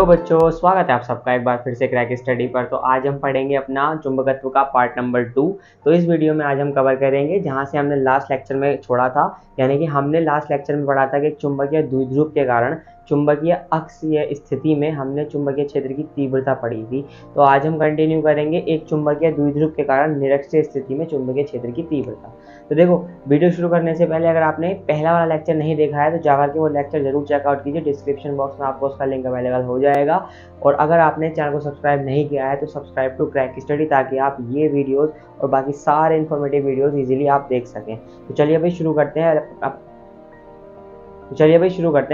Hello बच्चों, स्वागत है आप सबका एक बार फिर से क्रैक स्टडी पर। तो आज हम पढ़ेंगे अपना चुंबकत्व का पार्ट नंबर 2। तो इस वीडियो में आज हम कवर करेंगे जहां से हमने लास्ट लेक्चर में छोड़ा था। यानी कि हमने लास्ट लेक्चर में पढ़ा था कि चुंबकीय द्विध्रुव के कारण चुंबकीय अक्षीय स्थिति में हमने चुंबकीय क्षेत्र की तीव्रता पढ़ी थी। तो आज हम कंटिन्यू करेंगे एक चुंबकीय द्विध्रुव के कारण निरक्षीय स्थिति में चुंबकीय क्षेत्र की तीव्रता। तो देखो, वीडियो शुरू करने से पहले अगर आपने पहला वाला लेक्चर नहीं देखा है तो जाकर के वो लेक्चर जरूर चेकआउट कीजिए। डिस्क्रिप्शन बॉक्स में आपको उसका लिंक अवेलेबल हो जाएगा। और अगर आपने चैनल को सब्सक्राइब नहीं किया है तो सब्सक्राइब टू क्रैक स्टडी, ताकि आप ये वीडियोस और बाकी सारे इन्फॉर्मेटिव वीडियोस इजीली आप देख सकें। तो चलिए भाई शुरू करते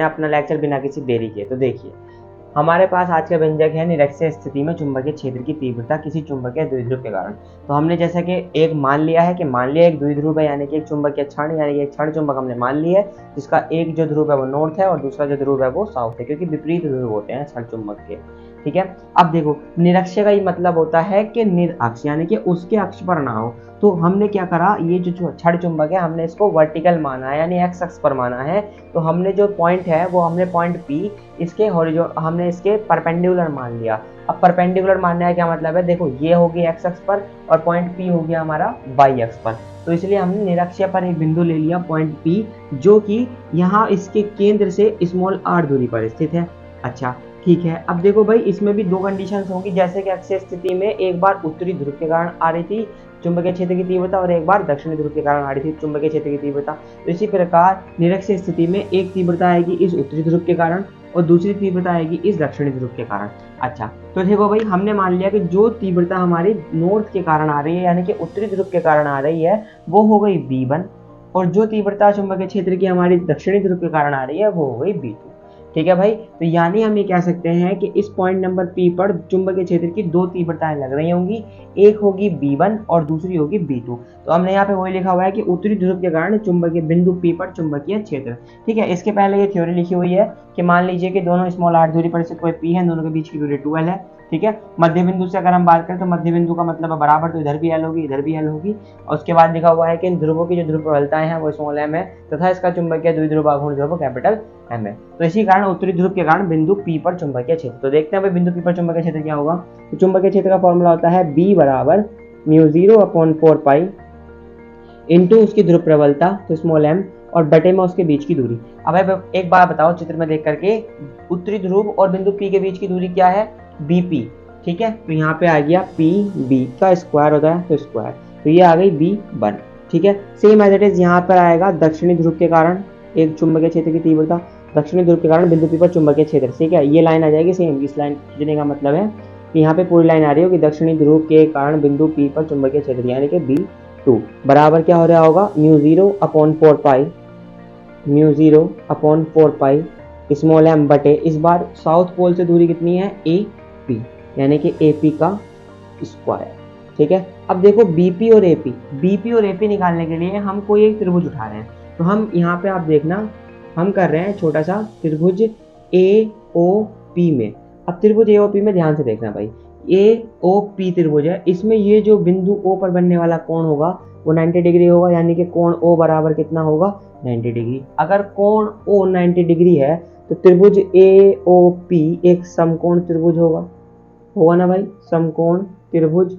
हैं अपना लेक्चर बिना किसी देरी के। तो देखिए, हमारे पास आज का व्यंजक है निरक्षीय स्थिति में चुंबकीय क्षेत्र की तीव्रता किसी चुंबकीय द्विध्रुव के कारण। तो हमने जैसा कि एक मान लिया एक द्विध्रुव है, यानी कि एक चुंबकीय क्षण, यानी कि एक क्षण चुंबक हमने मान लिया है, जिसका एक जो ध्रुव है वो नॉर्थ है और दूसरा जो ध्रुव है वो साउथ है, क्योंकि विपरीत ध्रुव होते हैं क्षण चुंबक के। ठीक है, अब देखो, निरक्षीय का ये मतलब होता है कि निरअक्ष, यानी कि उसके अक्ष पर ना हो। तो हमने क्या करा, ये जो क्षण चुंबक है हमने इसको वर्टिकल माना है, यानी एक्स अक्ष पर माना है। तो हमने जो पॉइंट है वो हमने पॉइंट पी इसके हमने इसके परपेंडिकुलर मान लिया। अब परपेंडिकुलर मानने का क्या मतलब है, देखो ये होगी एक्स अक्ष पर और पॉइंट पी हो गया हमारा वाई अक्ष पर। तो इसलिए हमने निरक्षीय पर एक बिंदु ले लिया पॉइंट पी, जो कि यहाँ इसके केंद्र से स्मॉल आर दूरी पर स्थित है। अच्छा ठीक है, अब देखो भाई, इसमें भी दो कंडीशंस होंगी। जैसे कि अक्षीय स्थिति में एक बार उत्तरी ध्रुव के कारण आ रही थी चुंबकीय क्षेत्र की तीव्रता और एक बार दक्षिणी ध्रुव के कारण आ रही थी चुंबकीय क्षेत्र की तीव्रता। तो इसी प्रकार निरक्षीय स्थिति में एक तीव्रता आएगी इस उत्तरी ध्रुव के कारण और दूसरी तीव्रता आएगी इस दक्षिणी ध्रुव के कारण। अच्छा, तो देखो भाई, हमने मान लिया कि जो तीव्रता हमारी नॉर्थ के कारण आ रही है, यानी कि उत्तरी ध्रुव के कारण आ रही है, वो हो गई V1, और जो तीव्रता चुंबकीय क्षेत्र की हमारी दक्षिणी ध्रुव के कारण आ रही है वो हो गई V2। ठीक है भाई, तो यानी हम ये कह सकते हैं कि इस पॉइंट नंबर P पर चुंबकीय क्षेत्र की दो तीव्रताएं लग रही होंगी, एक होगी V1 और दूसरी होगी V2। तो हमने यहाँ पे वही लिखा हुआ है कि उत्तरी ध्रुव के कारण चुंबकीय बिंदु P पर चुंबकीय क्षेत्र। ठीक है, इसके पहले ये थ्योरी लिखी हुई है कि मान लीजिए कि दोनों स्मॉल r दूरी पर स्थित कोई P है, दोनों के बीच की दूरी 2l है। ठीक है, मध्य बिंदु से अगर हम बात करें तो मध्य बिंदु का मतलब है बराबर, तो इधर भी l होगी इधर भी l होगी। और उसके बाद लिखा हुआ है कि इन ध्रुवों की जो ध्रुव प्रबलताएं हैं वो स्मॉल m है तथा इसका चुंबकीय द्विध्रुव आघूर्ण जो है वो कैपिटल M है। तो इसी कारण उत्तरी ध्रुव के कारण बिंदु P पर चुंबकीय क्षेत्र। तो देखते हैं भाई बिंदु P पर चुंबकीय क्षेत्र क्या होगा। तो चुंबकीय क्षेत्र का फॉर्मूला होता है B बराबर μ0/4 पाई इंटू उसकी ध्रुव प्रबलता तो स्मॉल m और बटे में उसके बीच की दूरी। अब एक बार बताओ चित्र में देख करके, उत्तरी ध्रुव और बिंदु P के बीच की दूरी क्या है, BP। ठीक है, तो यहाँ पे आ गया PB का स्क्वायर होता है तो स्क्वायर, तो ये आ गई B1। ठीक है, सेम एज इट इज यहाँ पर आएगा दक्षिणी ध्रुव के कारण एक चुंबकीय क्षेत्र की तीव्रता, दक्षिणी ध्रुव के कारण बिंदु P पर चुंबकीय क्षेत्र। ठीक है, ये लाइन आ जाएगी सेम। इस लाइन खींचने का मतलब है कि यहाँ पे पूरी लाइन आ रही हो कि दक्षिणी ध्रुव के कारण बिंदु P पर चुंबकीय क्षेत्र, यानी कि B2 बराबर क्या हो रहा होगा, μ0/4 पाई स्मॉल m बटे, इस बार साउथ पोल से दूरी कितनी है, AP, यानी कि AP का स्क्वायर। ठीक है, अब देखो BP और AP निकालने के लिए हम कोई एक त्रिभुज उठा रहे हैं। तो हम यहाँ पे आप देखना, हम कर रहे हैं छोटा सा त्रिभुज AOP में। अब त्रिभुज AOP में ध्यान से देखना भाई, AOP त्रिभुज है, इसमें ये जो बिंदु O पर बनने वाला कोण होगा वो 90 डिग्री होगा, यानी कि कोण O बराबर कितना होगा, 90 डिग्री। अगर कोण O 90 डिग्री है तो त्रिभुज AOP एक समकोण त्रिभुज होगा ना भाई, समकोण त्रिभुज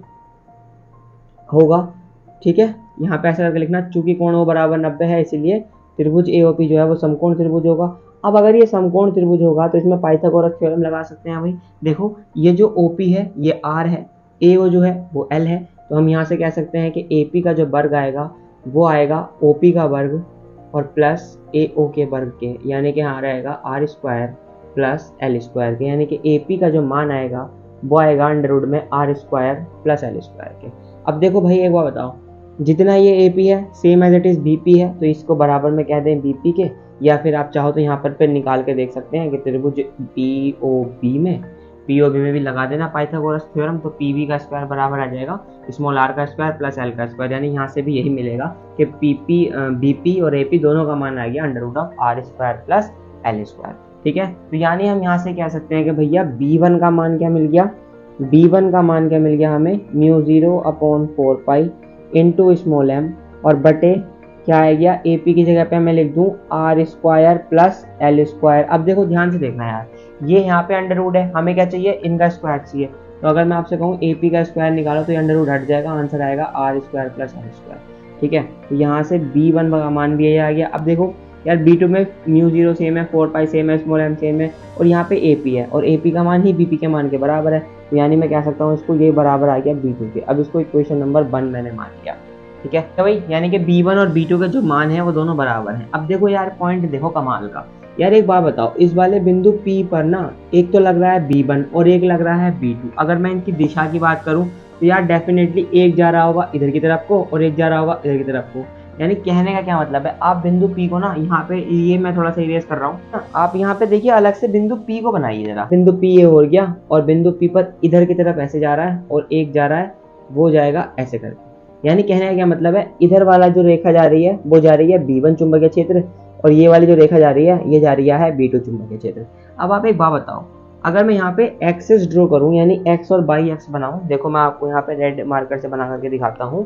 होगा। ठीक है, यहाँ पे ऐसा करके लिखना, चूंकि कोण O बराबर 90 है इसीलिए त्रिभुज AOP जो है वो समकोण त्रिभुज होगा। अब अगर ये समकोण त्रिभुज होगा तो इसमें पाइथागोरस थ्योरम लगा सकते हैं भाई। देखो, ये जो OP है ये R है, AO जो है वो L है। तो हम यहाँ से कह सकते हैं कि AP का जो वर्ग आएगा वो आएगा OP का वर्ग और प्लस AO के वर्ग के, यानी कि यहाँ रहेगा R square plus L square के, यानी कि AP का जो मान आएगा वो आएगा अंडर में R square plus L square के। अब देखो भाई, एक बार बताओ, जितना ये AP है same as it is BP है, तो इसको बराबर में कह दें BP के, या फिर आप चाहो तो यहाँ पर निकाल के देख सकते हैं कि त्रिभुज POB में भी लगा देना पाइथागोरस थ्योरम। तो PB का स्क्वायर बराबर आ जाएगा स्मॉल r का स्क्वायर प्लस L का स्क्वायर, यानी यहाँ से भी यही मिलेगा कि BP और AP दोनों का मान आ गया √R square plus L square. ठीक है, तो यानी हम यहाँ से कह सकते हैं कि भैया B1 का मान क्या मिल गया, B1 का मान क्या मिल गया हमें, μ0/4 पाई इंटू स्मॉल m और बटे क्या आ गया, ए पी की जगह पे मैं लिख दूँ R square plus L square. अब देखो ध्यान से देखना यार, ये यहाँ पे अंडर रूट है, हमें क्या चाहिए, इनका स्क्वायर चाहिए। तो अगर मैं आपसे कहूँ ए पी का स्क्वायर निकालो तो ये अंडर रूट हट जाएगा, आंसर आएगा R square plus L square. ठीक है, तो यहाँ से B1 का मान भी ये आ गया। अब देखो यार B2 में म्यू जीरो सेम है, 4 पाई सेम है, स्मॉल m सेम है, और यहाँ पे AP है, और AP का मान ही BP के मान के बराबर है, तो यानी मैं कह सकता हूँ इसको ये बराबर आ गया B2 के। अब इसको इक्वेशन नंबर 1 मैंने मान लिया। ठीक है तो भाई, यानी कि B1 और B2 के जो मान है वो दोनों बराबर हैं। अब देखो यार पॉइंट देखो कमाल का, यार एक बात बताओ, इस वाले बिंदु P पर ना एक तो लग रहा है B1 और एक लग रहा है B2। अगर मैं इनकी दिशा की बात करूं तो यार डेफिनेटली एक जा रहा होगा इधर की तरफ को और एक जा रहा होगा इधर की तरफ को। यानी कहने का क्या मतलब है, आप बिंदु P को ना यहाँ पे, ये मैं थोड़ा सा इरेज कर रहा हूँ, आप यहाँ पे देखिए अलग से बिंदु P को बनाइए जरा। बिंदु P ये हो गया और बिंदु P पर इधर की तरफ ऐसे जा रहा है और एक जा रहा है, वो जाएगा ऐसे करके। यानी कहने का क्या मतलब है, इधर वाला जो रेखा जा रही है वो जा रही है B1 चुंबकीय क्षेत्र, और ये वाली जो रेखा जा रही है ये जा रही है B2 चुंबकीय क्षेत्र। अब आप एक बात बताओ, अगर मैं यहाँ पे एक्सेस ड्रॉ करूँ यानी एक्स और बाई एक्स बनाऊँ, देखो मैं आपको यहाँ पे रेड मार्कर से बना करके दिखाता हूँ।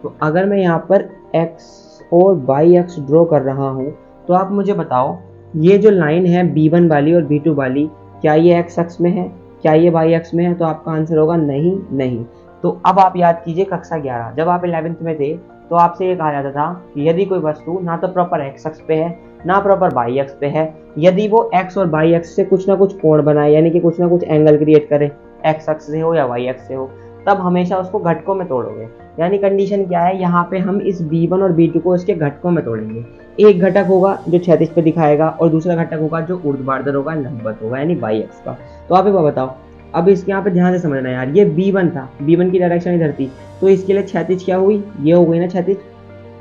तो अगर मैं यहाँ पर एक्स और बाई एक्स ड्रॉ कर रहा हूँ तो आप मुझे बताओ, ये जो लाइन है B1 वाली और B2 वाली, क्या ये एक्स अक्ष में है, क्या ये बाई अक्ष में है? तो आपका आंसर होगा नहीं नहीं। तो अब आप याद कीजिए कक्षा 11 जब आप 11th में थे तो आपसे ये कहा जाता था कि यदि कोई वस्तु ना तो प्रॉपर एक्स अक्ष पे है ना प्रॉपर बाई अक्ष पे है, यदि वो एक्स और बाई अक्ष से कुछ ना कुछ कोण बनाए यानी कि कुछ ना कुछ एंगल क्रिएट करे, एक्स अक्ष से हो या वाई अक्ष से हो, तब हमेशा उसको घटकों में तोड़ोगे। यानी कंडीशन क्या है, यहाँ पे हम इस B1 और B2 को इसके घटकों में तोड़ेंगे। एक घटक होगा जो क्षैतिज पे दिखाएगा और दूसरा घटक होगा जो ऊर्ध्वाधर होगा, लंबवत होगा, यानी बाई अक्ष का। तो आप एक बात बताओ, अब इसके यहाँ पे ध्यान से समझना यार, ये B1 था, B1 की डायरेक्शन इधर थी, तो इसके लिए क्षैतिज क्या हुई, ये हो गई ना क्षैतिज,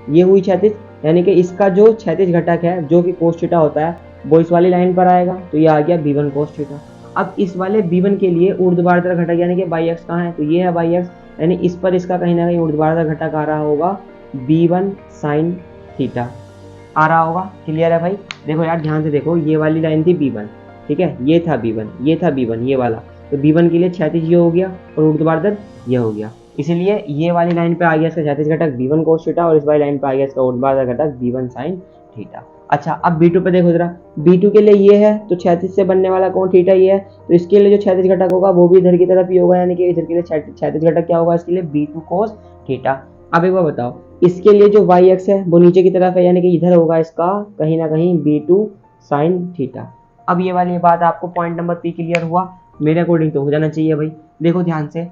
ये हुई क्षैतिज, यानी कि इसका जो क्षैतिज घटक है जो कि कोस थीटा होता है वो इस वाली लाइन पर आएगा, तो ये आ गया B1 कोस थीटा। अब इस वाले B1 के लिए ऊर्ध्वाधर घटक यानी कि बाई अक्ष कहाँ है, तो ये है बाई अक्ष, यानी इस पर इसका कहीं ना कहीं ऊर्ध्वाधर घटक आ रहा होगा B1 साइन थीटा आ रहा होगा। क्लियर है भाई? देखो यार ध्यान से देखो, ये वाली लाइन थी B1, ठीक है, ये था B1, ये था B1, ये वाला, तो B1 के लिए क्षैतिज ये हो गया और ऊर्ध्वाधर ये हो गया, इसलिए ये वाली लाइन पे आ गया इसका क्षैतिज घटक B1 कोस थीटा और इस वाली लाइन पे आ गया इसका ऊर्ध्वाधर घटक B1 साइन थीटा। अच्छा अब B2 पे देखो जरा, B2 के लिए ये है तो क्षैतिज से बनने वाला कोण थीटा ये है, तो इसके लिए जो क्षैतिज घटक होगा वो भी इधर की तरफ ही होगा, यानी कि इधर के लिए क्षैतिज घटक क्या होगा, इसके लिए B2 कोस थीटा। अब एक बार बताओ, इसके लिए जो वाई एक्स है वो नीचे की तरफ है, यानी कि इधर होगा इसका कहीं ना कहीं B2 साइन थीटा। अब ये वाली बात आपको पॉइंट नंबर P क्लियर हुआ? मेरे अकॉर्डिंग तो हो जाना चाहिए भाई। देखो ध्यान से,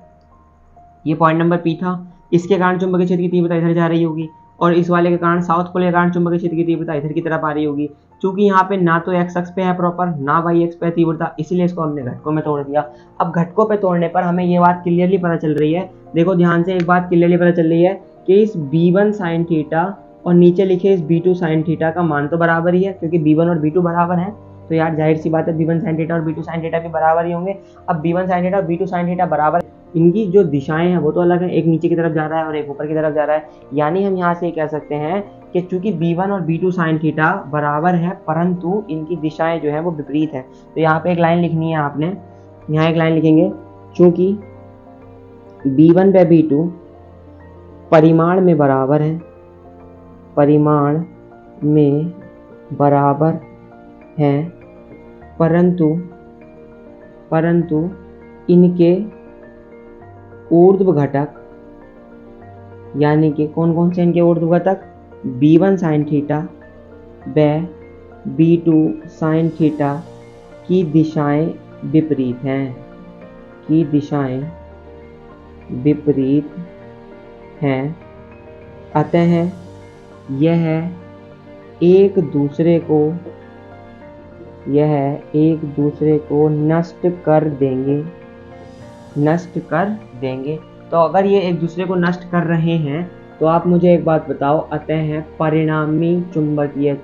ये पॉइंट नंबर P था, इसके कारण चुंबकीय क्षेत्र की तीव्रता इधर जा रही होगी और इस वाले के कारण साउथ पोल के कारण चुंबकीय क्षेत्र की तीव्रता इधर की तरफ आ रही होगी। क्योंकि यहाँ पे ना तो एक्स अक्ष पे है प्रॉपर ना वाई अक्ष पे है तीव्रता, इसीलिए इसको हमने घटकों में तोड़ दिया। अब घटकों पे तोड़ने पर हमें ये बात क्लियरली पता चल रही है, देखो ध्यान से एक बात क्लियरली पता चल रही है कि इस B1 साइन थीटा और नीचे लिखे इस B2 साइन थीटा का मान तो बराबर ही है, क्योंकि B1 और B2 बराबर है, तो यार जाहिर सी बात है B1 साइन थीटा और B2 साइन थीटा भी बराबर ही होंगे। अब B1 साइन थीटा और B2 साइन थीटा बराबर, इनकी जो दिशाएं हैं वो तो अलग है, एक नीचे की तरफ जा रहा है और एक ऊपर की तरफ जा रहा है, यानी हम यहाँ से कह सकते हैं कि चूंकि B1 और B2 साइन थीटा बराबर है परंतु इनकी दिशाएं जो है वो विपरीत है। तो यहाँ पे एक लाइन लिखनी है आपने, यहाँ एक लाइन लिखेंगे, चूंकि B1 व B2 परिमाण में बराबर है, परिमाण में बराबर हैं, परंतु इनके ऊर्ध्व घटक यानी कि कौन कौन से इनके ऊर्ध्व घटक, B1 साइन थीटा व B2 साइन थीटा की दिशाएं विपरीत हैं, की दिशाएं विपरीत हैं, अतः यह एक दूसरे को नष्ट कर देंगे। तो अगर ये एक दूसरे को नष्ट कर रहे हैं तो आप मुझे एक बात बताओ, अतः परिणामी चुंबकीय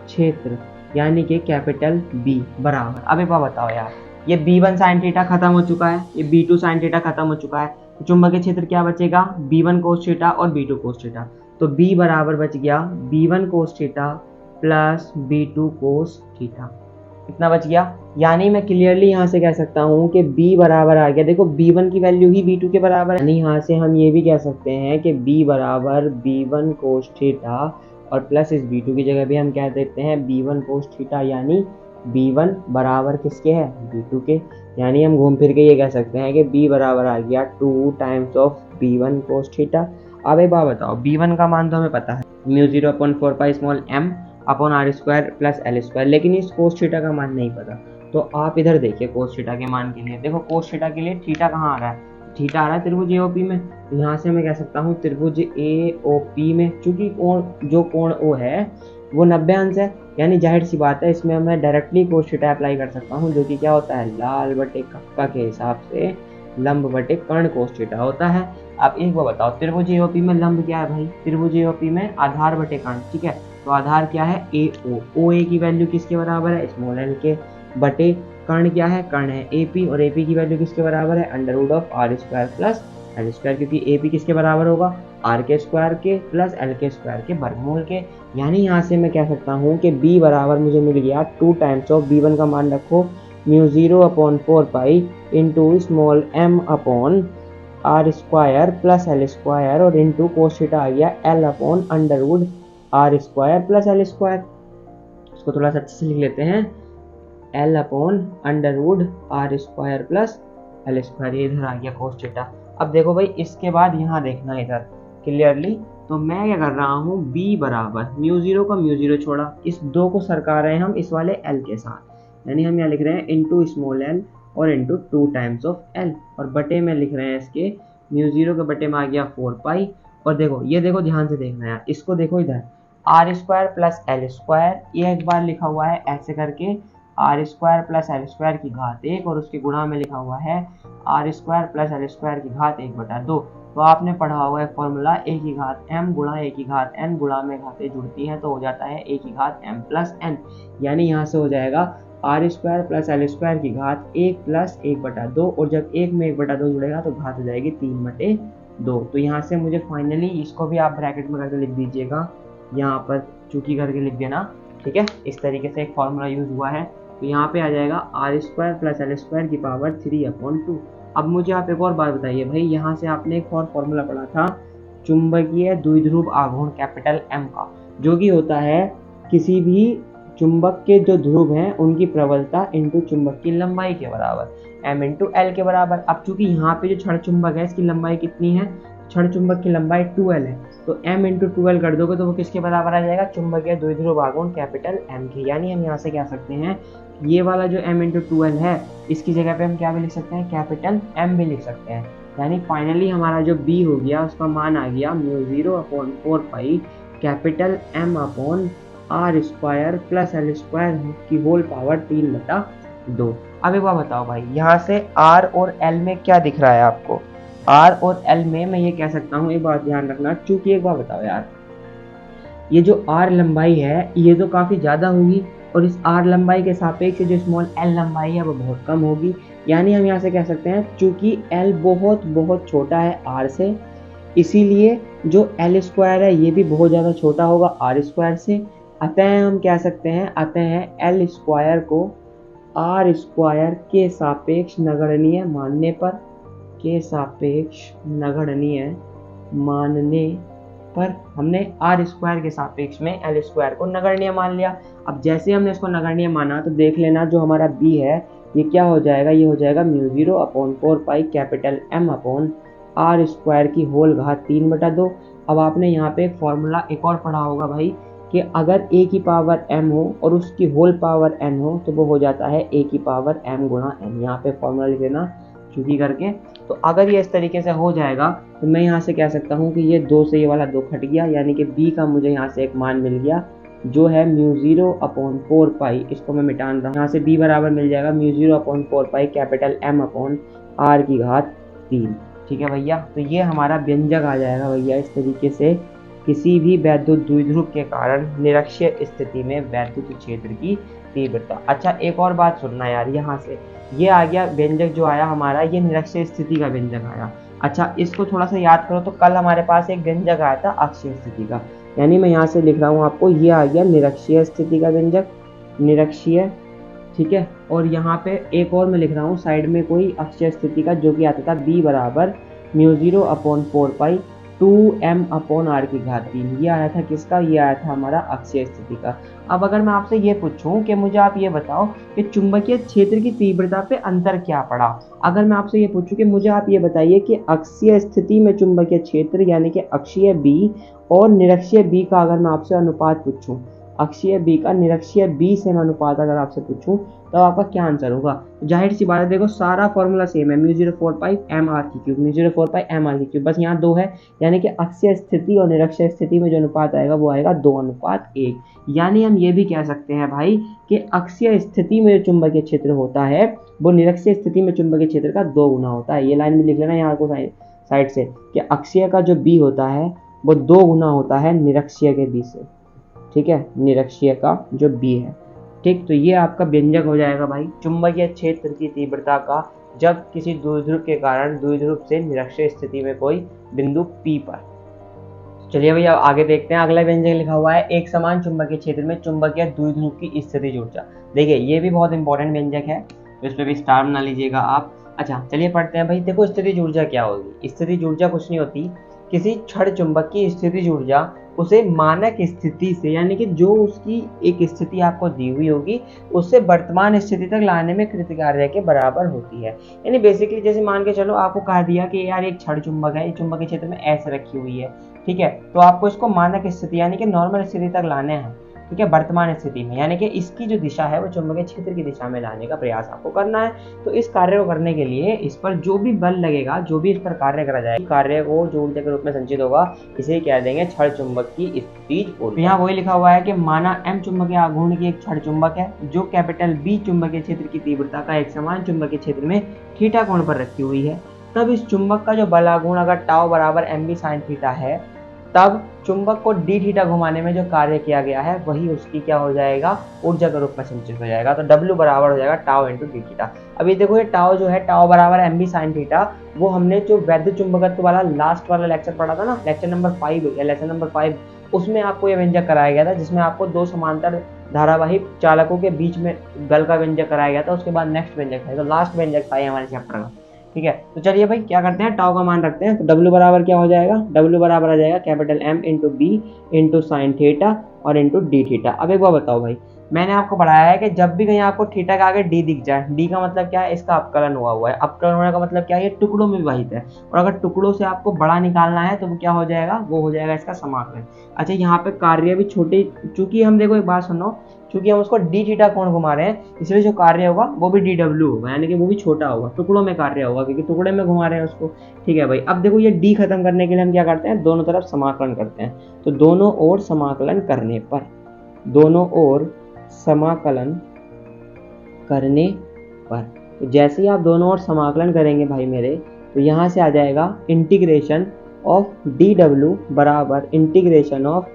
क्षेत्र यानी कि कैपिटल B बराबर, अब एक बात बताओ यार, ये B1 साइन थीटा खत्म हो चुका है, ये B2 साइन थीटा खत्म हो चुका है, तो चुंबकीय क्षेत्र क्या बचेगा, B1 कोस थीटा और B2 कोस थीटा। तो B बराबर बच गया B1 cos theta plus B2 cos theta. इतना बच गया। यानी मैं क्लियरली यहाँ से कह सकता हूँ कि b बराबर आ गया, देखो b1 की वैल्यू ही b2 के बराबर है, यानी यहाँ से हम ये भी कह सकते हैं कि b बराबर b1 कोस थीटा और प्लस इस b2 की जगह भी हम कह देते हैं b1 कोस थीटा, यानी b1 बराबर किसके है, b2 के। यानी हम घूम फिर के ये कह सकते हैं कि b बराबर आ गया 2 times of b1 cos theta. अब एक बात बताओ, b1 का मान तो हमें पता है mu 0/4 pi small m upon R square plus L square, लेकिन इस कोस थीटा का मान नहीं पता। तो आप इधर देखिए कोस थीटा के मान के लिए, देखो कोस थीटा के लिए थीटा कहाँ आ रहा है, थीटा आ रहा है त्रिभुज एओपी में। तो यहाँ से मैं कह सकता हूँ त्रिभुज एओपी में, चूंकि जो कोण ओ है वो 90 अंश है, यानी जाहिर सी बात है इसमें मैं डायरेक्टली कोस थीटा अप्लाई कर सकता हूँ, जो कि क्या होता है लाल बटे कक्का के हिसाब से लंब बटे कर्ण कोस थीटा होता है। अब एक बार बताओ, त्रिभुज एओपी में लंब क्या है भाई, त्रिभुज एओपी में आधार बटे कर्ण, ठीक है। तो आधार क्या है AO, OA की वैल्यू किसके बराबर है, स्मॉल l के, बटे कर्ण क्या है, कर्ण है AP, और AP की वैल्यू किसके बराबर है, under root of R square plus L square, क्योंकि AP किसके बराबर होगा, आर के स्क्वायर के प्लस एल के स्क्वायर के वर्गमूल के। यानी यहाँ से मैं कह सकता हूँ कि B बराबर मुझे मिल गया 2 टाइम्स ऑफ B1 का मान रखो mu 0/4 pi into small m upon R square plus L square, और इंटू कोस थीटा आ गया l upon under root R square plus L square. इसको थोड़ा सा अच्छे से लिख लेते हैं, l upon under root R square plus L square, ये इधर आ गया कोस थीटा। अब देखो भाई इसके बाद यहाँ देखना इधर क्लियरली, तो मैं क्या कर रहा हूँ b बराबर म्यू 0 का म्यू 0 छोड़ा, इस 2 को सरका रहे हैं हम इस वाले l के साथ, यानी हम यहाँ लिख रहे हैं इंटू स्मॉल l और इंटू 2 टाइम्स ऑफ l, और बटे में लिख रहे हैं इसके म्यू 0 के बटे में आ गया 4 पाई। और देखो ये देखो ध्यान से देखना यार, इसको देखो इधर R square plus L square, ये एक बार लिखा हुआ है ऐसे करके R square plus L square की घात 1, और उसके गुणा में लिखा हुआ है R square plus L square की घात 1/2। तो आपने पढ़ा हुआ है फॉर्मूला a की घात m गुणा a की घात n गुणा में घातें जुड़ती हैं तो हो जाता है a की घात m प्लस n, यानी यहाँ से हो जाएगा R square plus L square की घात 1 प्लस 1/2, और जब 1 में 1/2 जुड़ेगा तो घात हो जाएगी 3/2। तो यहाँ से मुझे फाइनली, इसको भी आप ब्रैकेट में करके लिख दीजिएगा, यहाँ पर चूकी करके लिख देना, ठीक है। इस तरीके से एक फॉर्मूला यूज हुआ है, तो यहाँ पे आ जाएगा R square plus L square की पावर 3/2। अब मुझे आप एक और बात बताइए भाई, यहाँ से आपने एक और फॉर्मूला पढ़ा था चुंबकीय द्विध्रुव आघूर्ण कैपिटल M का, जो कि होता है किसी भी चुंबक के जो ध्रुव हैं उनकी प्रबलता इंटू चुंबक की लंबाई के बराबर, m इंटू एल के बराबर। अब चूंकि यहाँ पे जो क्षण चुंबक है इसकी लंबाई कितनी है, क्षण चुंबक की लंबाई 2l है, तो m इंटू 2l कर दोगे तो वो किसके बराबर आ जाएगा, चुंबकीय द्विध्रुव आघूर्ण कैपिटल M की। यानी हम यहाँ से कह सकते हैं ये वाला जो m इंटू 2l है इसकी जगह पे हम क्या भी लिख सकते हैं, कैपिटल M भी लिख सकते हैं। यानी फाइनली हमारा जो B हो गया उसका मान आ गया mu 0/4 pi capital M upon R square plus L square की होल पावर 3/2। अब एक बार बताओ भाई, यहाँ से R और L में क्या दिख रहा है आपको, R और L में मैं ये कह सकता हूँ, एक बात ध्यान रखना, चूंकि एक बार बताओ यार, ये जो R लंबाई है ये तो काफ़ी ज़्यादा होगी, और इस R लंबाई के सापेक्ष जो स्मॉल L लंबाई है वो बहुत कम होगी। यानी हम यहाँ से कह सकते हैं चूंकि L बहुत बहुत छोटा है R से, इसीलिए जो L स्क्वायर है ये भी बहुत ज़्यादा छोटा होगा R स्क्वायर से। अतः हम कह सकते हैं, अतः L स्क्वायर को R स्क्वायर के सापेक्ष नगण्य मानने पर, के सापेक्ष नगण्य मानने पर हमने R स्क्वायर के सापेक्ष में L स्क्वायर को नगण्य मान लिया। अब जैसे हमने इसको नगण्य माना तो देख लेना जो हमारा B है ये क्या हो जाएगा, ये हो जाएगा mu 0/4 pi capital M upon R square की होल घात 3/2। अब आपने यहाँ पे एक फॉर्मूला एक और पढ़ा होगा भाई कि अगर a की पावर m हो और उसकी होल पावर n हो तो वो हो जाता है a की पावर m गुणा n। यहाँ पे फॉर्मूला लिख देना चूकी करके। तो अगर ये इस तरीके से हो जाएगा तो मैं यहाँ से कह सकता हूँ कि ये 2 से ये वाला 2 कट गया, यानी कि b का मुझे यहाँ से एक मान मिल गया जो है म्यू 0/4 पाई। इसको मैं मिटान रहा हूँ, यहाँ से b बराबर मिल जाएगा mu 0/4 pi capital m upon r की घात 3। ठीक है भैया, तो ये हमारा व्यंजक आ जाएगा भैया इस तरीके से, किसी भी वैद्युत द्विध्रुव के कारण निरक्षीय स्थिति में वैद्युत क्षेत्र की तीव्रता। अच्छा एक और बात सुनना यार, यहाँ से ये आ गया व्यंजक जो आया हमारा, ये निरक्षीय स्थिति का व्यंजक आया। अच्छा इसको थोड़ा सा याद करो, तो कल हमारे पास एक व्यंजक आया था अक्षीय स्थिति का, यानी मैं यहाँ से लिख रहा हूँ आपको, ये आ गया निरक्षीय स्थिति का व्यंजक, निरक्षीय ठीक है। और यहाँ पे एक और मैं लिख रहा हूँ साइड में कोई अक्षीय स्थिति का, जो कि आता था b बराबर μ0/4 पाई 2m/r की घात 3। ये आया था किसका? ये आया था हमारा अक्षीय स्थिति का। अब अगर मैं आपसे ये पूछूं कि मुझे आप ये बताओ कि चुंबकीय क्षेत्र की तीव्रता पे अंतर क्या पड़ा। अगर मैं आपसे ये पूछूं कि मुझे आप ये बताइए कि अक्षीय स्थिति में चुंबकीय क्षेत्र यानी कि अक्षीय b और निरक्षीय b का अगर मैं आपसे अनुपात पूछूं, अक्षीय b का निरक्षीय b से मैं अनुपात अगर आपसे पूछूं, तो आपका क्या आंसर होगा? तो जाहिर सी बात है, देखो सारा फॉर्मूला सेम है, μ0/4π/mr3, बस यहाँ 2 है, यानी कि अक्षीय स्थिति और निरक्षीय स्थिति में जो अनुपात आएगा वो आएगा 2:1। यानी हम ये भी कह सकते हैं भाई कि अक्षीय स्थिति में जो चुंबकीय क्षेत्र होता है वो निरक्षीय स्थिति में चुंबकीय क्षेत्र का 2 गुना होता है। ये लाइन में लिख लेना यहाँ को साइड से कि अक्षीय का जो b होता है वो 2 गुना होता है निरक्षीय के b से। ठीक है, निरक्षीय का जो b है। ठीक, तो ये आपका व्यंजक हो जाएगा भाई चुंबकीय क्षेत्र की तीव्रता का, जब किसी द्विध्रुव के कारण द्विध्रुव से निरक्षीय स्थिति में कोई बिंदु P पर। चलिए भैया आगे देखते हैं। अगला व्यंजक लिखा हुआ है एक समान चुंबकीय क्षेत्र में चुंबकीय द्विध्रुव की स्थितिज ऊर्जा। देखिए ये भी बहुत इंपॉर्टेंट व्यंजक है, तो इस पर भी स्टार बना लीजिएगा आप। अच्छा चलिए पढ़ते हैं भाई। देखो स्थितिज ऊर्जा क्या होगी। स्थितिज ऊर्जा कुछ नहीं होती, किसी क्षण चुंबक की स्थितिज ऊर्जा उसे मानक स्थिति से, यानी कि जो उसकी एक स्थिति आपको दी हुई होगी उससे वर्तमान स्थिति तक लाने में कृतकार्य के बराबर होती है। यानी बेसिकली जैसे मान के चलो आपको कहा दिया कि यार एक क्षण चुंबक है, चुंबक के क्षेत्र में ऐसे रखी हुई है, ठीक है, तो आपको इसको मानक स्थिति यानी कि नॉर्मल स्थिति तक लाने हैं, ठीक है, वर्तमान स्थिति में, यानी कि इसकी जो दिशा है वो चुंबकीय क्षेत्र की दिशा में लाने का प्रयास आपको करना है। तो इस कार्य को करने के लिए इस पर जो भी बल लगेगा, जो भी इस पर कार्य करा जाएगा, कार्य को जो ऊर्जा के रूप में संचित होगा इसे कह देंगे क्षण चुंबक की स्थितिज ऊर्जा। यहाँ वही लिखा हुआ है कि माना m चुंबकीय आघूर्ण की एक क्षण चुंबक है जो कैपिटल B चुंबकीय क्षेत्र की तीव्रता का एक समान चुंबकीय क्षेत्र में थीटा कोण पर रखी हुई है। तब इस चुंबक का जो बल आघूर्ण अगर टाउ बराबर mb sin थीटा है, तब चुंबक को डी थीटा घुमाने में जो कार्य किया गया है वही उसकी क्या हो जाएगा? ऊर्जा के रूप में संचित हो जाएगा। तो W बराबर हो जाएगा टाउ इंटू डी थीटा। अभी देखो ये टाउ जो है, टाउ बराबर एम बी साइन थीटा, वो हमने जो वैद्युत चुंबकत्व वाला लास्ट वाला लेक्चर पढ़ा था ना, लेक्चर नंबर 5 या लेसन नंबर 5, उसमें आपको ये व्यंजक कराया गया था, जिसमें आपको दो समांतर धारावाही चालकों के बीच में गल का व्यंजक कराया गया था। उसके बाद नेक्स्ट व्यंजक था, तो लास्ट व्यंजक था हमारे चैप्टर का। ठीक है, तो चलिए भाई क्या करते हैं, टाउ का मान रखते हैं। तो W बराबर क्या हो जाएगा? W बराबर आ जाएगा capital M into B into sine theta और इंटू डी थीटा। अब एक बार बताओ भाई, मैंने आपको पढ़ाया है कि जब भी कहीं आपको थीटा के आगे डी दिख जाए, डी का मतलब क्या है? इसका अपकलन हुआ है। अपकलन होने का मतलब क्या है? ये टुकड़ों में विभाजित है, और अगर टुकड़ों से आपको बड़ा निकालना है तो वो क्या हो जाएगा? वो हो जाएगा इसका समाकलन। अच्छा यहाँ पे कार्य भी छोटे, चूंकि हम देखो एक बात सुनो, क्योंकि हम उसको डी थीटा कोण घुमा रहे हैं, इसलिए जो कार्य होगा वो भी डी डब्ल्यू होगा, यानी कि वो भी छोटा होगा, टुकड़ों में कार्य होगा, क्योंकि टुकड़े में घुमा रहे हैं उसको। ठीक है भाई, अब देखो ये डी खत्म करने के लिए हम क्या करते हैं? दोनों तरफ समाकलन करते हैं। तो दोनों ओर समाकलन करने पर, दोनों ओर समाकलन करने पर, तो जैसे ही आप दोनों ओर समाकलन करेंगे भाई मेरे, तो यहाँ से आ जाएगा इंटीग्रेशन ऑफ डी डब्ल्यू बराबर integration of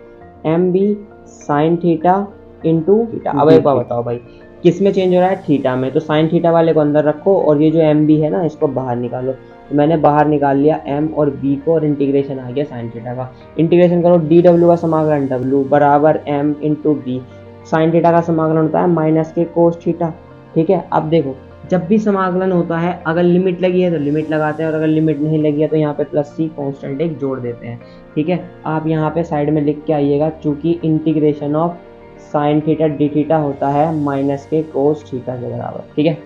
M B sine theta into theta. अब एक बार बताओ भाई, किस में चेंज हो रहा है? थीटा में। तो साइन थीटा वाले को अंदर रखो और ये जो एम बी है ना, इसको बाहर निकालो। तो मैंने बाहर निकाल लिया एम और बी को, और इंटीग्रेशन आ गया साइन थीटा का। इंटीग्रेशन करो, डी डब्ल्यू का समाकलन डब्ल्यू बराबर M into B, sine theta का समाकलन होता है माइनस के कोस थीटा। ठीक है, अब देखो जब भी समाकलन होता है, अगर लिमिट लगी है तो लिमिट लगाते हैं, और अगर लिमिट नहीं लगी है तो यहाँ पे प्लस सी कॉन्स्टेंट एक जोड़ देते हैं। ठीक है, आप यहाँ पे साइड में लिख के आइएगा, चूंकि integration of sine theta D theta होता है माइनस के कोस थीटा के बराबर। ठीक है,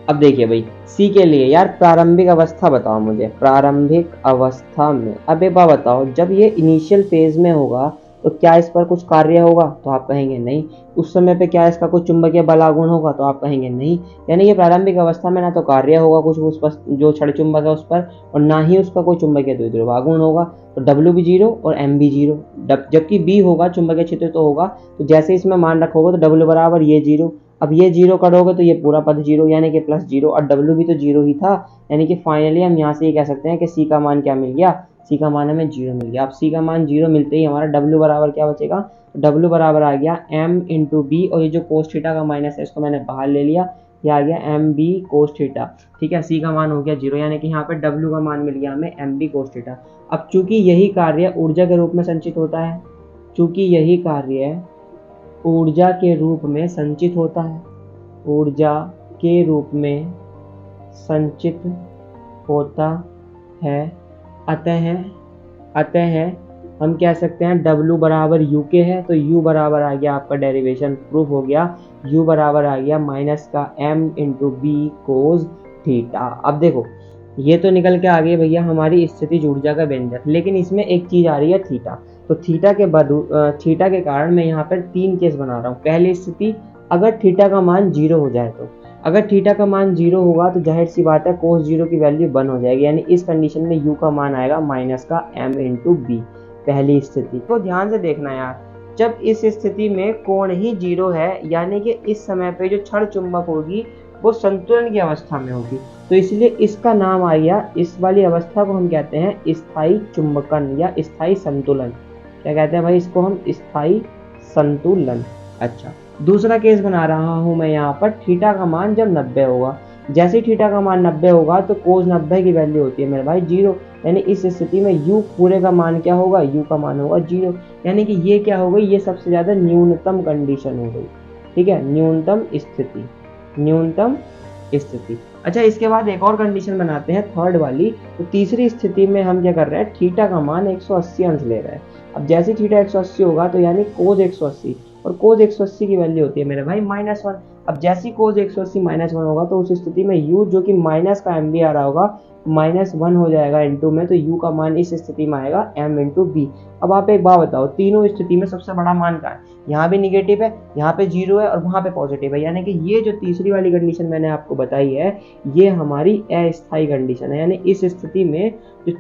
अब देखिए भाई सी के लिए यार प्रारंभिक अवस्था बताओ मुझे, प्रारंभिक अवस्था में। अब एक बात बताओ, जब ये इनिशियल फेज में होगा तो क्या इस पर कुछ कार्य होगा? तो आप कहेंगे नहीं। उस समय पे क्या इसका कुछ चुंबकीय बल आघूर्ण होगा? तो आप कहेंगे नहीं। यानी कि प्रारंभिक अवस्था में ना तो कार्य होगा कुछ उस पर, जो क्षण चुंबक है उस पर, और ना ही उसका कोई चुंबकीय द्विध्रुव आघूर्ण होगा। तो W भी जीरो और M भी जीरो, जबकि B होगा चुंबकीय क्षेत्र तो होगा। तो जैसे इसमें मान रखोगे तो W बराबर ये जीरो, अब ये जीरो करोगे तो ये पूरा पद जीरो, यानी कि प्लस जीरो, और W भी तो जीरो ही था। यानी कि फाइनली हम यहाँ से ये कह सकते हैं कि C का मान क्या मिल गया? C का मान हमें जीरो मिल गया। अब C का मान जीरो मिलते ही हमारा W बराबर क्या बचेगा? W बराबर आ गया M इंटू बी, और ये जो कोस थीटा का माइनस है इसको मैंने बाहर ले लिया, ये आ गया एम बी कोस थीटा। ठीक है, C का मान हो गया जीरो, यानी कि यहाँ पे W का मान मिल गया हमें एम बी कोस थीटा। अब चूंकि यही कार्य ऊर्जा के रूप में संचित होता है, चूंकि यही कार्य ऊर्जा के रूप में संचित होता है, ऊर्जा के रूप में संचित होता है। अतः हम कह सकते हैं W बराबर यू के है, तो U बराबर आ गया, आपका डेरिवेशन प्रूफ हो गया, U बराबर आ गया माइनस का M into B cos theta. अब देखो ये तो निकल के आ गई भैया हमारी स्थितिज ऊर्जा का व्यंजक, लेकिन इसमें एक चीज आ रही है थीटा। तो थीटा के कारण मैं यहाँ पर 3 केस बना रहा हूँ। पहली स्थिति, अगर थीटा का मान 0 हो जाए, तो अगर थीटा का मान 0 होगा तो जाहिर सी बात है कोस 0 की वैल्यू 1 हो जाएगी, यानी इस कंडीशन में U का मान आएगा माइनस का M इंटू बी। पहली स्थिति को ध्यान से देखना यार, जब इस स्थिति में कोण ही 0 है, यानी कि इस समय पे जो क्षण चुंबक होगी वो संतुलन की अवस्था में होगी, तो इसलिए इसका नाम आ गया, इस वाली अवस्था को हम कहते हैं स्थायी चुंबकन या स्थायी संतुलन। क्या कहते हैं भाई इसको हम? स्थायी संतुलन। अच्छा, दूसरा केस बना रहा हूं मैं यहाँ पर, थीटा का मान जब 90 होगा। जैसे ही थीटा का मान 90 होगा तो कोस 90 की वैल्यू होती है मेरे भाई 0, यानी इस स्थिति में U पूरे का मान क्या होगा? U का मान होगा 0, यानी कि ये क्या हो गई? ये सबसे ज्यादा न्यूनतम कंडीशन हो गई। ठीक है, न्यूनतम स्थिति। अच्छा, इसके बाद एक और कंडीशन बनाते हैं, थर्ड वाली। तो तीसरी स्थिति में हम क्या कर रहे हैं? थीटा का मान 180 अंश ले रहे हैं। अब जैसे थीटा 180 होगा तो यानी कोस 180, और कोस 180 की वैल्यू होती है मेरे भाई -1। अब जैसे ही कोस 180 -1 होगा तो उस स्थिति में U जो कि माइनस का M भी आ रहा होगा -1 हो जाएगा इंटू में, तो U का मान इस स्थिति में आएगा M इंटू बी। अब आप एक बात बताओ, तीनों स्थिति में सबसे बड़ा मान क्या है? यहाँ भी निगेटिव है, यहाँ पे 0 है, और वहाँ पे पॉजिटिव है, यानी कि ये जो तीसरी वाली कंडीशन मैंने आपको बताई है ये हमारी अस्थायी कंडीशन है। यानी इस स्थिति में जो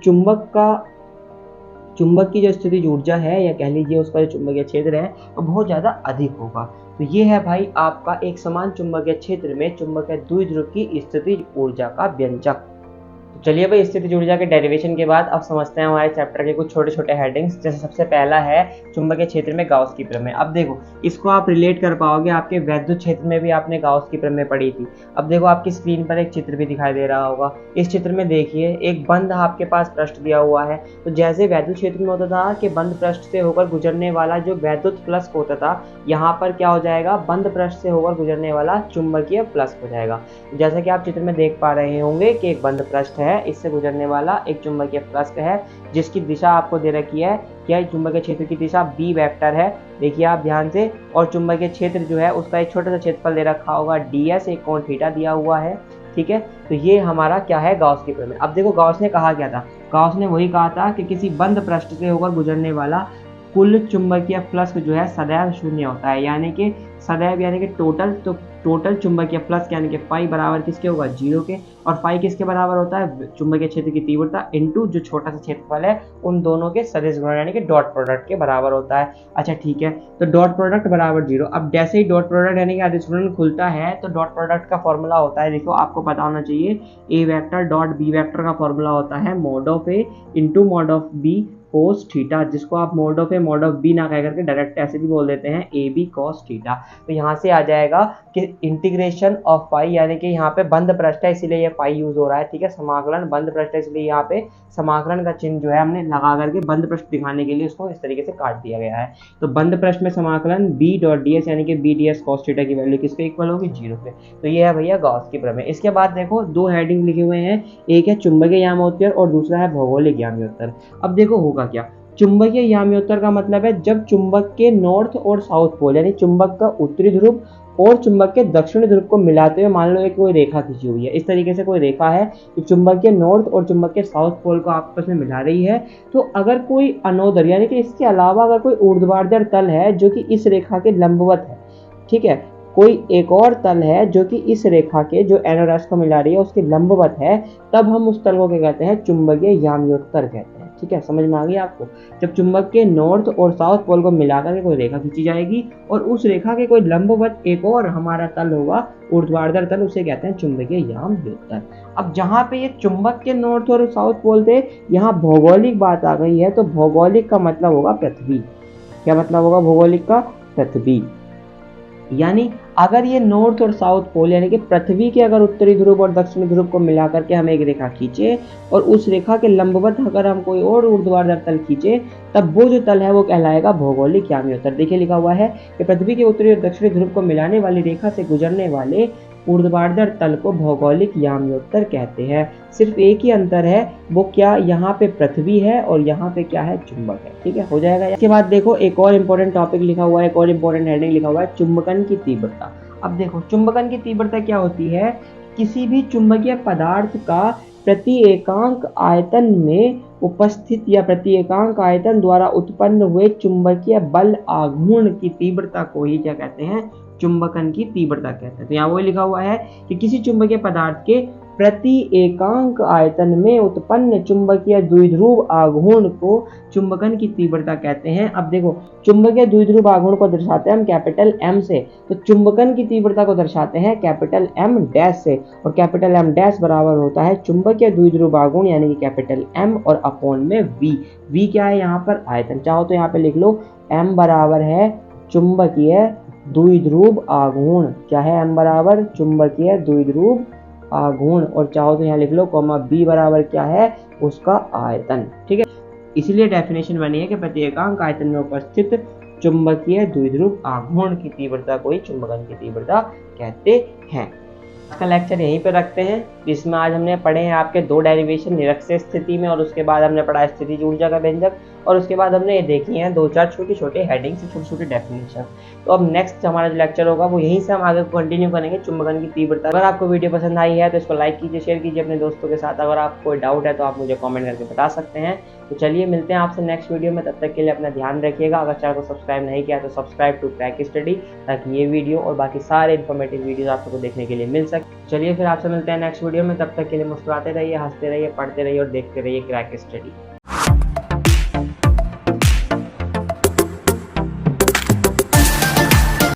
चुंबक की जो स्थितिज ऊर्जा है, या कह लीजिए उसका जो चुंबकीय क्षेत्र है, वो बहुत ज़्यादा अधिक होगा। तो ये है भाई आपका एक समान चुंबकीय क्षेत्र में चुंबकीय द्विध्रुव की स्थितिज ऊर्जा का व्यंजक। तो चलिए भाई, स्थितिज ऊर्जा के डेरिवेशन के बाद अब समझते हैं हमारे चैप्टर के कुछ छोटे छोटे हेडिंग्स। जैसे सबसे पहला है चुंबकीय क्षेत्र में गाउस की प्रमेय। अब देखो इसको आप रिलेट कर पाओगे, आपके वैद्युत क्षेत्र में भी आपने गाउस की प्रमेय पढ़ी थी। अब देखो आपकी स्क्रीन पर एक चित्र भी दिखाई दे रहा होगा। इस चित्र में देखिए एक बंद आपके पास पृष्ठ दिया हुआ है। तो जैसे वैद्युत क्षेत्र में होता था कि बंद पृष्ठ से होकर गुजरने वाला जो वैद्युत फ्लक्स होता था, यहाँ पर क्या हो जाएगा? बंद पृष्ठ से होकर गुजरने वाला चुंबकीय फ्लक्स हो जाएगा। जैसा कि आप चित्र में देख पा रहे होंगे कि एक बंद पृष्ठ है, इससे गुजरने वाला एक चुंबकीय फ्लक्स है, जिसकी दिशा आपको दे रखी है, क्या चुंबकीय क्षेत्र की दिशा बी वेक्टर है। देखिए आप ध्यान से, और चुंबकीय क्षेत्र जो है उसका एक छोटा सा क्षेत्रफल दे रखा होगा ds, एक कोण थीटा दिया हुआ है। ठीक है, तो ये हमारा क्या है? गाउस की प्रमेय। अब देखो गाउस ने कहा क्या था? गाउस ने वही कहा था कि किसी बंद पृष्ठ से होकर गुजरने वाला कुल चुंबकीय फ्लक्स जो है सदैव शून्य होता है, यानी कि सदैव यानी कि टोटल। तो टोटल चुंबकीय फ्लक्स यानी कि फाई बराबर किसके होगा? 0 के। और फाई किसके बराबर होता है? चुंबकीय क्षेत्र की तीव्रता इंटू जो छोटा सा क्षेत्रफल है, उन दोनों के सदिश गुणन यानी कि डॉट प्रोडक्ट के बराबर होता है। अच्छा ठीक है, तो डॉट प्रोडक्ट बराबर 0। अब जैसे ही डॉट प्रोडक्ट यानी कि अदिश गुणन खुलता है तो डॉट प्रोडक्ट का फॉर्मूला होता है, देखो आपको पता होना चाहिए, A vector dot B vector का फॉर्मूला होता है mod of A into mod of B cos theta, जिसको आप mod of A mod of B ना कह करके डायरेक्ट ऐसे भी बोल देते हैं ए बी कॉस थीटा। तो यहाँ से आ जाएगा कि इंटीग्रेशन ऑफ पाई, यानी कि यहाँ पे बंद पृष्ठ है इसीलिए ये पाई यूज हो रहा है। ठीक है, समाकलन बंद पृष्ठ है इसलिए यहाँ पे समाकलन का चिन्ह जो है हमने लगा करके बंद पृष्ठ दिखाने के लिए उसको इस तरीके से काट दिया गया है। तो बंद पृष्ठ में समाकलन बी डॉट डी एस यानी कि B D S cos theta की वैल्यू किसके इक्वल होगी? 0 पे। तो ये है भैया गॉस की प्रमेय। इसके बाद देखो दो हेडिंग लिखे हुए हैं, एक है चुंबकीय यामोत्तर और दूसरा है भौगोलिक याम्योत्तर। अब देखो होगा क्या? चुंबकीय याम्योत्तर का मतलब है जब चुंबक के नॉर्थ और साउथ पोल यानी चुंबक का उत्तरी ध्रुव और चुंबक के दक्षिणी ध्रुव को मिलाते हुए मान लो एक कोई रेखा खींची हुई है, इस तरीके से कोई रेखा है तो चुंबक के नॉर्थ और चुंबक के साउथ पोल को आपस में मिला रही है। तो अगर कोई अनोदर यानी कि इसके अलावा अगर कोई ऊर्ध्वाधर तल है जो कि इस रेखा के लंबवत है, ठीक है, कोई एक और तल है जो कि इस रेखा के जो एनोरस को मिला रही है उसके लंबवत है, तब हम उस तल को क्या कहते हैं? चुंबकीय याम्योत्तर कहते हैं। ठीक है, समझ में आ गई आपको? जब चुंबक के नॉर्थ और साउथ पोल को मिलाकर के कोई रेखा खींची जाएगी और उस रेखा के कोई लंबवत एक और हमारा तल होगा ऊर्ध्वाधर तल, उसे कहते हैं चुंबकीय याम्योत्तर। अब जहाँ पे ये चुंबक के नॉर्थ और साउथ पोल थे, यहाँ भौगोलिक बात आ गई है, तो भौगोलिक का मतलब होगा पृथ्वी। क्या मतलब होगा भौगोलिक का? पृथ्वी। यानी अगर ये नॉर्थ और साउथ पोल यानी कि पृथ्वी के अगर उत्तरी ध्रुव और दक्षिणी ध्रुव को मिलाकर के हम एक रेखा खींचे और उस रेखा के लंबवत अगर हम कोई और ऊर्ध्वाधर तल खींचे, तब वो जो तल है वो कहलाएगा भौगोलिक यामी उत्तर। देखिए लिखा हुआ है कि पृथ्वी के उत्तरी और दक्षिणी ध्रुव को मिलाने वाली रेखा से गुजरने वाले ऊर्ध्वाधर तल को भौगोलिक याम्योत्तर कहते हैं। सिर्फ एक ही अंतर है, वो क्या, यहाँ पे पृथ्वी है और यहाँ पे क्या है, चुंबक है। ठीक है, हो जाएगा। इसके बाद देखो एक और इम्पोर्टेंट टॉपिक लिखा हुआ है, एक और इम्पोर्टेंट हेडिंग लिखा हुआ है, चुंबकन की तीव्रता। अब देखो चुंबकन की तीव्रता क्या होती है, किसी भी चुंबकीय पदार्थ का प्रति एकांक आयतन में उपस्थित या प्रति एकांक आयतन द्वारा उत्पन्न हुए चुंबकीय बल आघूर्ण की तीव्रता को ही क्या कहते हैं, चुंबकन की तीव्रता कहते हैं। तो यहाँ वो लिखा हुआ है कि किसी चुंबकीय पदार्थ के प्रति एकांक आयतन में उत्पन्न चुंबकीय द्विध्रुव आघूर्ण को चुंबकन की तीव्रता कहते हैं। अब देखो चुंबकीय द्विध्रुव आघूर्ण को दर्शाते हैं हम कैपिटल एम से, तो चुंबकन की तीव्रता को दर्शाते हैं कैपिटल एम डैश से, और कैपिटल एम डैश बराबर होता है चुंबकीय द्विध्रुव आघूर्ण यानी कि कैपिटल एम और अपॉन में वी। वी क्या है यहाँ पर, आयतन। चाहो तो यहाँ पे लिख लो एम बराबर है चुंबकीय द्विध्रुव आघूर्ण, क्या है, एम बराबर चुंबकीय द्विध्रुव आघूर्ण, और चाहो तो यहाँ लिख लो कॉमा बी बराबर क्या है, उसका आयतन। ठीक है, इसलिए डेफिनेशन बनी है कि प्रति एकांक आयतन में उपस्थित चुंबकीय द्विध्रुव आघूर्ण की तीव्रता को ही चुंबकन की तीव्रता कहते हैं। आज का लेक्चर यहीं पे रखते हैं, जिसमें आज हमने पढ़े हैं आपके दो डेरिवेशन निरक्षीय स्थिति में, और उसके बाद हमने पढ़ा स्थितिज ऊर्जा का व्यंजक, और उसके बाद हमने ये देखी हैं दो चार छोटी छोटे हेडिंग से छोटी छोटी डेफिनेशन। तो अब नेक्स्ट हमारा जो लेक्चर होगा वो यहीं से हम आगे कंटिन्यू करेंगे चुंबकन की तीव्रता। अगर आपको वीडियो पसंद आई है तो इसको लाइक कीजिए, शेयर कीजिए अपने दोस्तों के साथ। अगर आपको कोई डाउट है तो आप मुझे कॉमेंट करके बता सकते हैं। तो चलिए मिलते हैं आपसे नेक्स्ट वीडियो में, तब तक के लिए अपना ध्यान रखिएगा। अगर चैनल को सब्सक्राइब नहीं किया तो सब्सक्राइब टू क्रैक स्टडी, ताकि ये वीडियो और बाकी सारे इन्फॉर्मेटिव वीडियोस आप सबको देखने के लिए मिल सके। चलिए फिर आपसे मिलते हैं नेक्स्ट वीडियो में, तब तक के लिए मुस्कुराते रहिए, हंसते रहिए, पढ़ते रहिए और देखते रहिए क्रैक स्टडी।